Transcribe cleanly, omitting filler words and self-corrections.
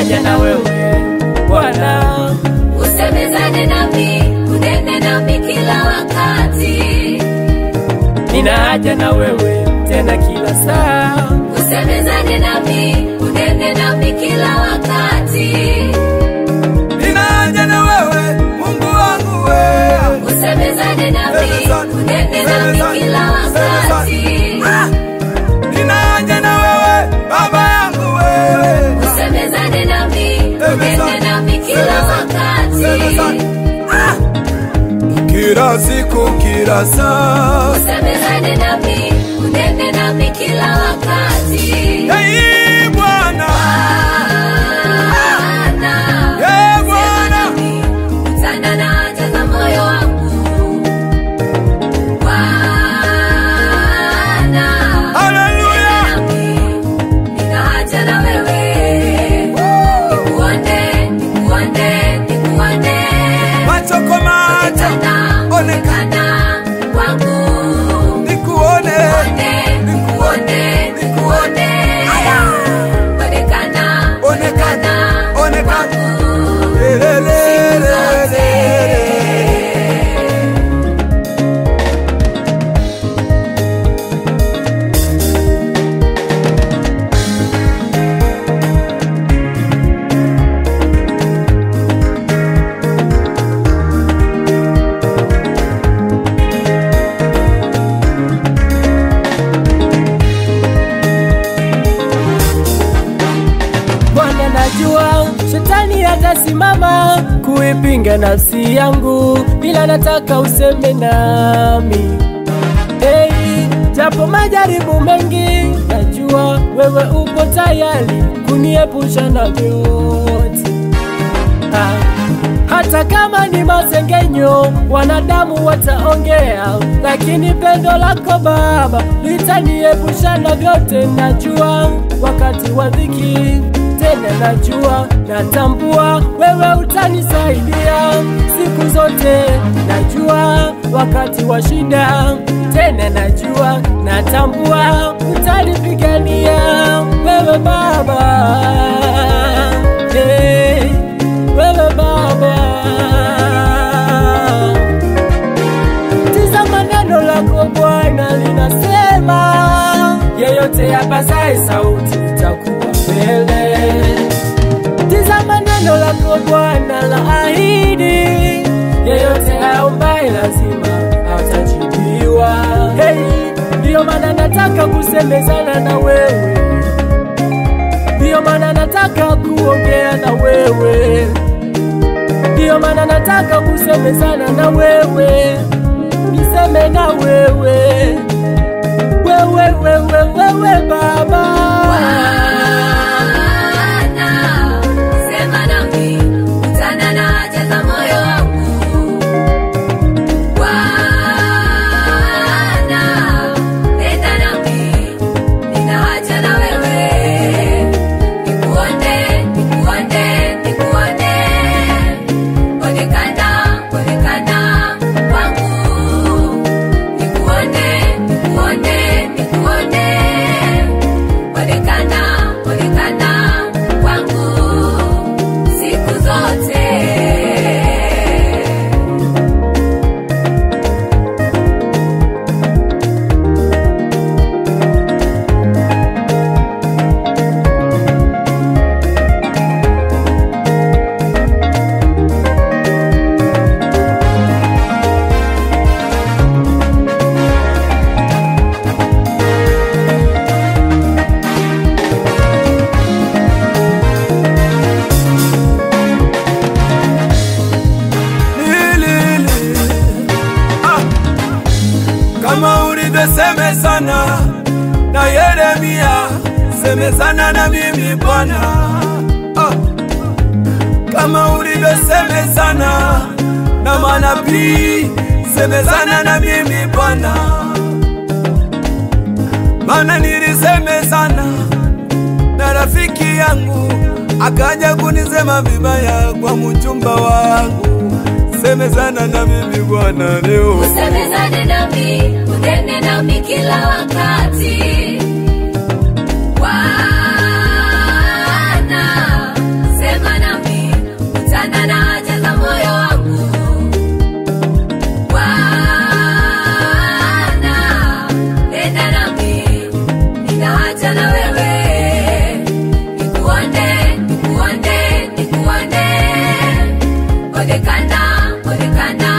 haja na wewe Bwana. Usemezane nami, unene nami kila wakati. Nina haja na wewe tena kila saa. Usemezane nami, unene nami kila wakati. Nina haja na wewe Mungu wangu wewe. Usemezane nami, unene nami kila wakati. Nina haja na wewe Baba yangu wewe. Usemezane nami, unene nami kila wakati. Kila siku kila saa. Usemezane nami, unene nami kila wakati. Hey Bwana. Hey Bwana. Utana na haja za moyo wangu. Bwana. Hallelujah. Nina haja na wewe. Nikuone, nikuone, nikuone. Macho kwa macho. Onekana wangu. Nikuone. Nikuone, nikuone. Onekana, onekana, onekana. Bwana, najua shetani atasimama kuipinga nafsi yangu, bila nataka useme nami. Hey, japo majaribu mengi, najua wewe upo tayari kuniepusha na vyote. Hata kama ni masengenyo wanadamu wataongea, lakini pendo lako Baba litaniepusha na vyote. Najua wakati wa dhiki, tena najua, natambua wewe utanisaidia siku zote. Najua wakati wa shida, tena najua, natambua utanipigania wewe Baba. Hey, wewe Baba. Tazama neno lako Bwana linasema, yeyote apazaye sauti utakuwa mbele. Tazama neno lako Bwana la ahidi, yeyote aombaye lazima atajibiwa. Hey, ndio maana nataka kusemezana na wewe. Ndio maana nataka kuongea na wewe. Ndio maana nataka kusemezana na wewe. Niseme na wewe. Wewe Baba. Sema nami, utana na haja za moyo wangu. Bwana, nenda nami, nina haja na wewe. Nikuone, nikuone, nikuone. Onekana, onekana wangu. Nikuone, nikuone, nikuone. Onekana, onekana wangu siku zote. Kama ulivyosemezana na Yeremia, semezana na mimi Bwana. Kama ulivyosemezana na manabii, semezana na mimi Bwana. Maana nilisemezana na rafiki yangu, akaja kunisema vibaya kwa mchumba wangu. Semezana na mimi Bwana leo. Usemezane nami, unene nami kila wakati. Bwana, onekana